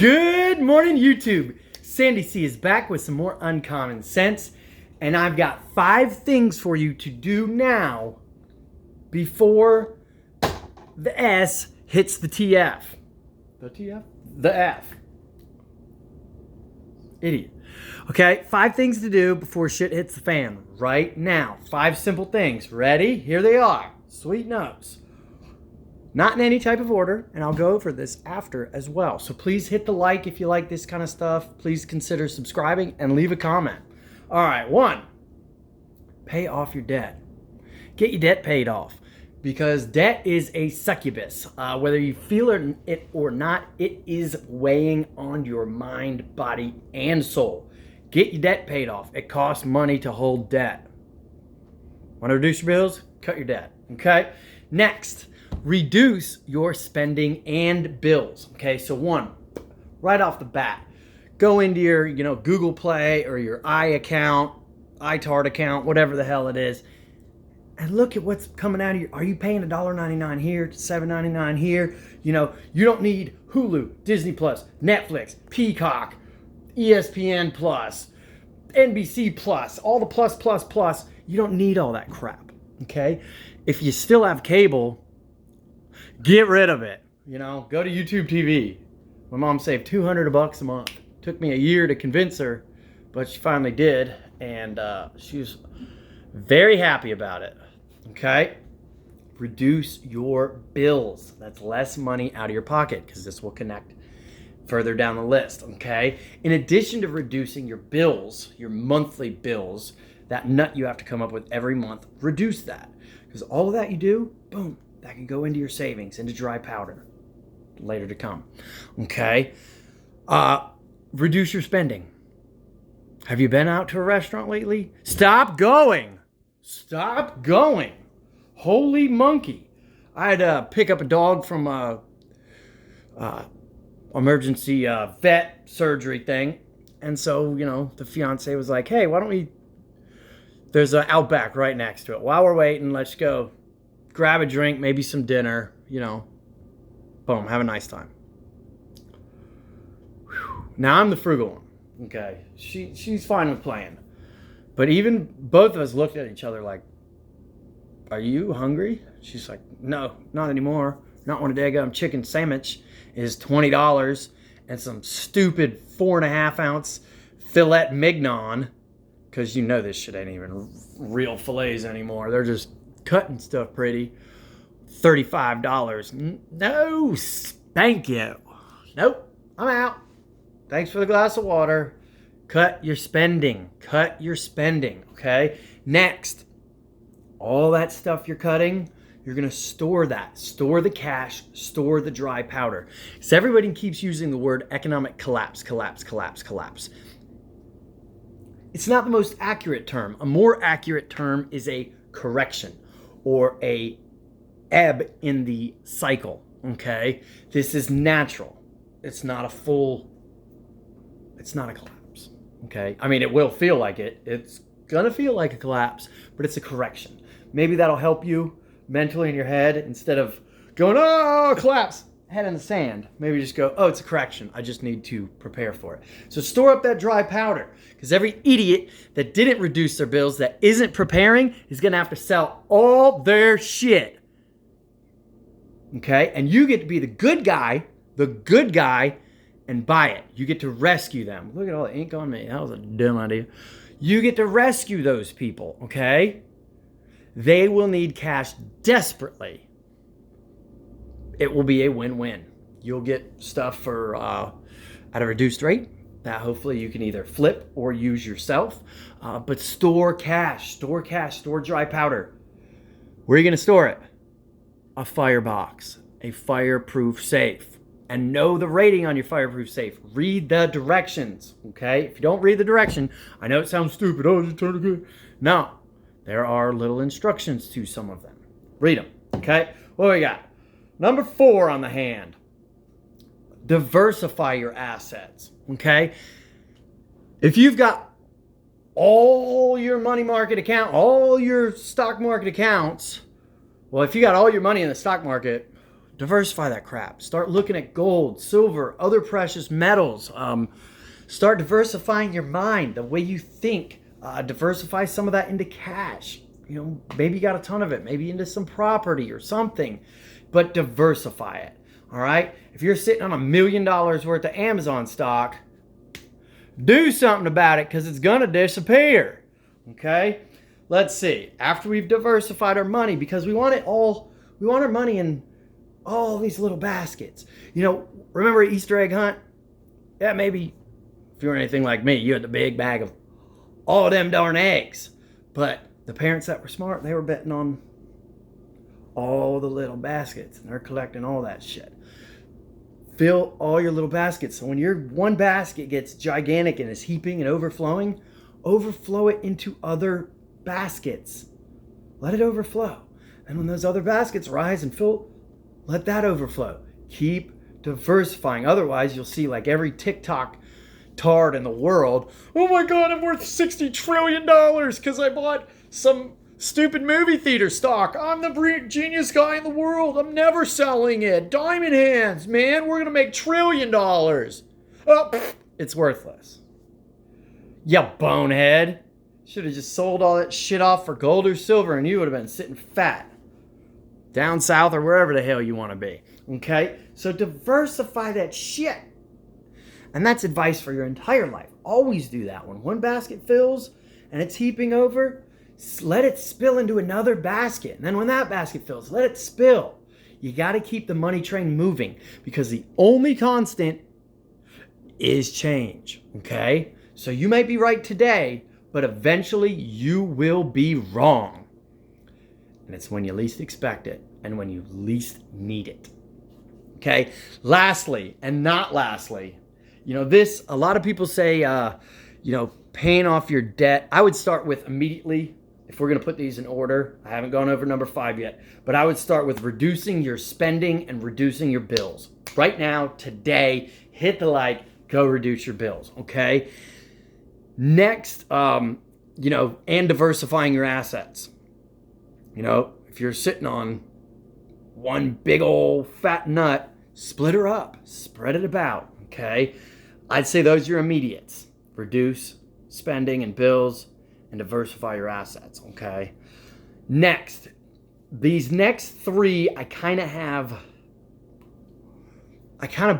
Good morning, YouTube. Sandy C is back with some more uncommon sense, and I've got 5 things for you to do now before the S hits the TF. The TF? The F. Idiot. Okay, 5 things to do before shit hits the fan right now. 5 simple things. Ready? Here they are. Sweet notes. Not in any type of order, and I'll go over this after as well. So please hit the like if you like this kind of stuff. Please consider subscribing and leave a comment. All right, 1, pay off your debt. Get your debt paid off, because debt is a succubus. Whether you feel it or not, it is weighing on your mind, body, and soul. Get your debt paid off. It costs money to hold debt. Want to reduce your bills? Cut your debt, okay? Next, reduce your spending and bills. Okay, so 1, right off the bat, go into your Google Play or your iTard account, whatever the hell it is, and look at what's coming out of your. Are you paying $1.99 here, $7.99 here? You don't need Hulu, Disney Plus, Netflix, Peacock, ESPN Plus, NBC Plus, all the plus. You don't need all that crap. Okay, if you still have cable, get rid of it. Go to YouTube TV. My mom saved $200 a month. Took me a year to convince her, but she finally did, and she was very happy about it. Okay? Reduce your bills. That's less money out of your pocket, because this will connect further down the list. Okay? In addition to reducing your bills, your monthly bills, that nut you have to come up with every month, reduce that. Because all of that you do, boom, that can go into your savings, into dry powder, later to come. Okay? Reduce your spending. Have you been out to a restaurant lately? Stop going. Stop going. Holy monkey. I had to pick up a dog from a emergency vet surgery thing. And so, the fiance was like, hey, why don't we... There's an Outback right next to it. While we're waiting, let's go grab a drink, maybe some dinner, boom, have a nice time. Whew. Now I'm the frugal one, okay? She's fine with playing. But even both of us looked at each other like, are you hungry? She's like, no, not anymore. Not when a daggum chicken sandwich is $20 and some stupid 4.5 ounce filet mignon, because this shit ain't even real fillets anymore. They're just cutting stuff pretty. $35. No, thank you. Nope, I'm out. Thanks for the glass of water. Cut your spending. Cut your spending, okay? Next, all that stuff you're cutting, you're going to store that. Store the cash. Store the dry powder. So everybody keeps using the word economic collapse. It's not the most accurate term. A more accurate term is a correction or a ebb in the cycle, okay? This is natural. It's not a collapse, okay? I mean, it will feel like it. It's gonna feel like a collapse, but it's a correction. Maybe that'll help you mentally in your head instead of going, oh, collapse, head in the sand. Maybe just go, oh, it's a correction. I just need to prepare for it. So store up that dry powder, because every idiot that didn't reduce their bills, that isn't preparing, is going to have to sell all their shit. Okay? And you get to be the good guy, and buy it. You get to rescue them. Look at all the ink on me. That was a dumb idea. You get to rescue those people, okay? They will need cash desperately. It will be a win-win. You'll get stuff for at a reduced rate that hopefully you can either flip or use yourself. But store cash, store dry powder. Where are you going to store it? A firebox, a fireproof safe. And know the rating on your fireproof safe. Read the directions, okay? If you don't read the direction, I know it sounds stupid. Oh, just turn it good. No, there are little instructions to some of them. Read them, okay? What do we got? Number 4 on the hand. Diversify your assets, okay? If you've got all your money market account, all your stock market accounts, well, if you got all your money in the stock market, Diversify that crap. Start looking at gold, silver, other precious metals. Start diversifying your mind, the way you think. Diversify some of that into cash. You know, maybe you got a ton of it, maybe into some property or something, but diversify it. All right. If you're sitting on $1 million worth of Amazon stock, do something about it, because it's going to disappear. Okay. Let's see. After we've diversified our money, because we want our money in all these little baskets. You know, remember Easter egg hunt? Yeah, maybe if you were anything like me, you had the big bag of all them darn eggs. But the parents that were smart, they were betting on all the little baskets, and they're collecting all that shit. Fill all your little baskets. So when your one basket gets gigantic and is heaping and overflowing, overflow it into other baskets. Let it overflow. And when those other baskets rise and fill, let that overflow. Keep diversifying. Otherwise, you'll see like every TikTok tard in the world. Oh my God, I'm worth $60 trillion because I bought some stupid movie theater stock. I'm the genius guy in the world. I'm never selling it. Diamond hands, man. We're going to make $1 trillion. Oh, it's worthless. You bonehead. Should have just sold all that shit off for gold or silver, and you would have been sitting fat down south or wherever the hell you want to be. Okay? So diversify that shit. And that's advice for your entire life. Always do that. When one basket fills and it's heaping over, let it spill into another basket. And then when that basket fills, let it spill. You got to keep the money train moving, because the only constant is change. Okay? So you may be right today, but eventually you will be wrong. And it's when you least expect it and when you least need it. Okay? Lastly, and not lastly, you know, this, a lot of people say, paying off your debt. I would start with immediately, if we're going to put these in order, I haven't gone over number 5 yet, but I would start with reducing your spending and reducing your bills. Right now, today, hit the like, go reduce your bills, okay? Next, and diversifying your assets. You know, if you're sitting on one big old fat nut, split her up, spread it about, okay? I'd say those are your immediates. Reduce spending and bills and diversify your assets, okay? Next, these next 3, I kind of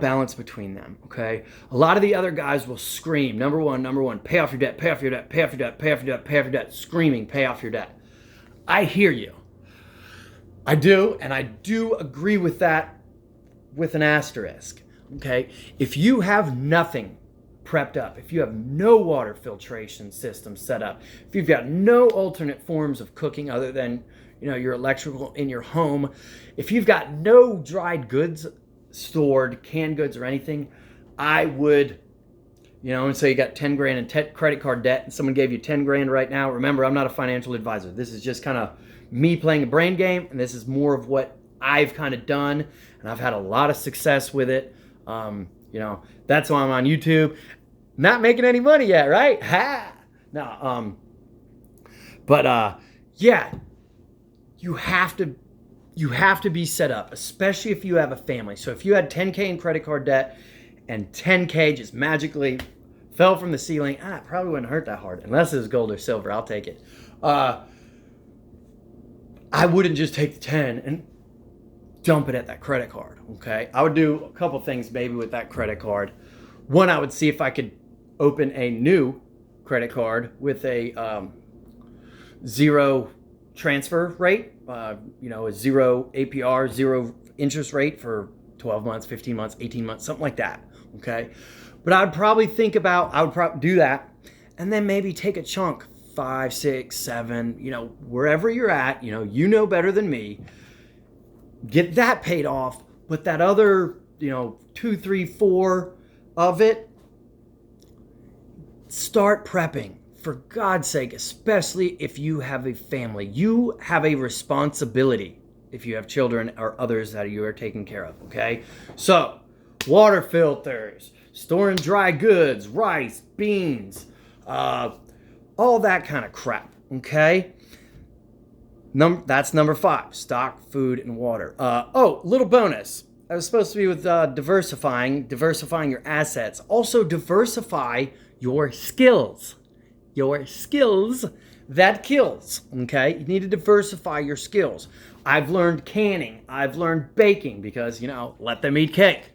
balance between them, okay? A lot of the other guys will scream, number one, pay off your debt, pay off your debt, pay off your debt, pay off your debt, pay off your debt, screaming, pay off your debt. I hear you. I do, and I do agree with that with an asterisk, okay? If you have nothing prepped up, if you have no water filtration system set up, if you've got no alternate forms of cooking other than, your electrical in your home, if you've got no dried goods stored, canned goods or anything, I would, and so you got 10 grand in credit card debt and someone gave you 10 grand right now. Remember, I'm not a financial advisor. This is just kind of me playing a brain game, and this is more of what I've kind of done, and I've had a lot of success with it. That's why I'm on YouTube. Not making any money yet, right? Ha! No, you have to be set up, especially if you have a family. So if you had 10K in credit card debt and 10K just magically fell from the ceiling, it probably wouldn't hurt that hard. Unless it was gold or silver, I'll take it. I wouldn't just take the 10 and dump it at that credit card, okay? I would do a couple things maybe with that credit card. One, I would see if I could open a new credit card with a zero transfer rate, a zero APR, zero interest rate for 12 months, 15 months, 18 months, something like that, okay? But I would probably do that, and then maybe take a chunk, 5, 6, 7, wherever you're at, you know better than me, get that paid off, but that other, 2, 3, 4 of it, start prepping. For God's sake, especially if you have a family. You have a responsibility if you have children or others that you are taking care of, okay? So, water filters, storing dry goods, rice, beans, all that kind of crap, okay? That's number 5. Stock food and water. Little bonus. I was supposed to be with diversifying your assets. Also diversify your skills. Your skills that kills. Okay, you need to diversify your skills. I've learned canning. I've learned baking because let them eat cake.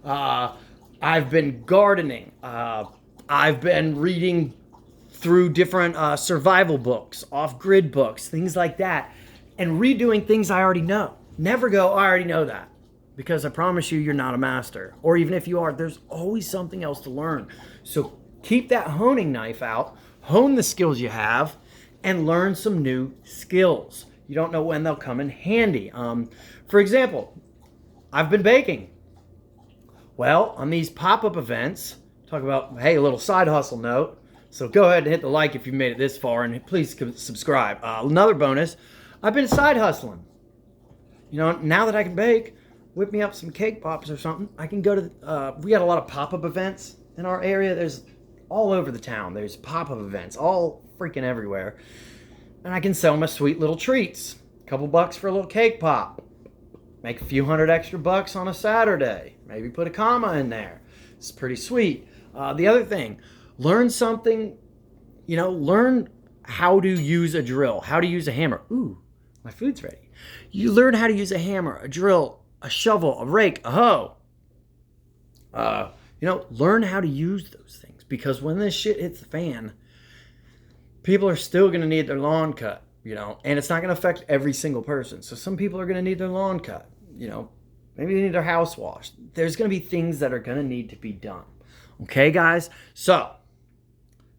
I've been gardening. I've been reading through different survival books, off-grid books, things like that, and redoing things I already know. Never go, I already know that, because I promise you, you're not a master. Or even if you are, there's always something else to learn. So keep that honing knife out, hone the skills you have, and learn some new skills. You don't know when they'll come in handy. For example, I've been baking. Well, on these pop-up events, talk about, hey, a little side hustle note. So go ahead and hit the like if you've made it this far, and please subscribe. Another bonus, I've been side hustling. Now that I can bake, whip me up some cake pops or something. I can go to, we got a lot of pop-up events in our area. There's all over the town. There's pop-up events all freaking everywhere. And I can sell my sweet little treats. A couple bucks for a little cake pop. Make a few $100 extra on a Saturday. Maybe put a comma in there. It's pretty sweet. The other thing, learn something, learn how to use a drill, how to use a hammer. Ooh, my food's ready. You learn how to use a hammer, a drill, a shovel, a rake, a hoe. Learn how to use those things, because when this shit hits the fan, people are still going to need their lawn cut, and it's not going to affect every single person. So some people are going to need their lawn cut, maybe they need their house washed. There's going to be things that are going to need to be done. Okay, guys? So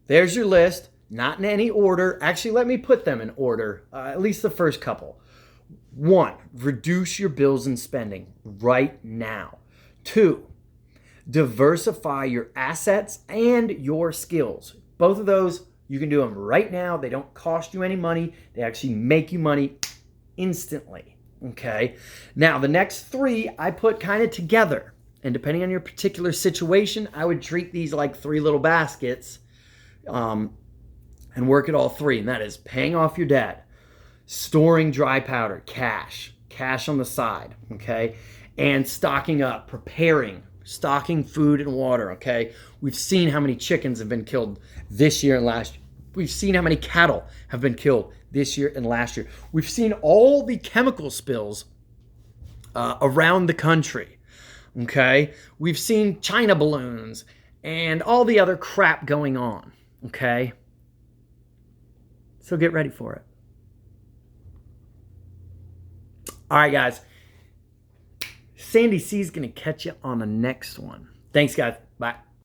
there's your list, not in any order. Actually, let me put them in order, at least the first couple. 1, reduce your bills and spending right now. 2, diversify your assets and your skills. Both of those, you can do them right now. They don't cost you any money. They actually make you money instantly. Okay? Now, the next 3 I put kind of together. And depending on your particular situation, I would treat these like 3 little baskets and work at all 3. And that is paying off your debt, storing dry powder, cash on the side, okay? And stocking up, stocking food and water, okay? We've seen how many chickens have been killed this year and last year. We've seen how many cattle have been killed this year and last year. We've seen all the chemical spills around the country. Okay, we've seen China balloons and all the other crap going on. Okay, so get ready for it. All right, guys. Sandy C is going to catch you on the next one. Thanks, guys. Bye.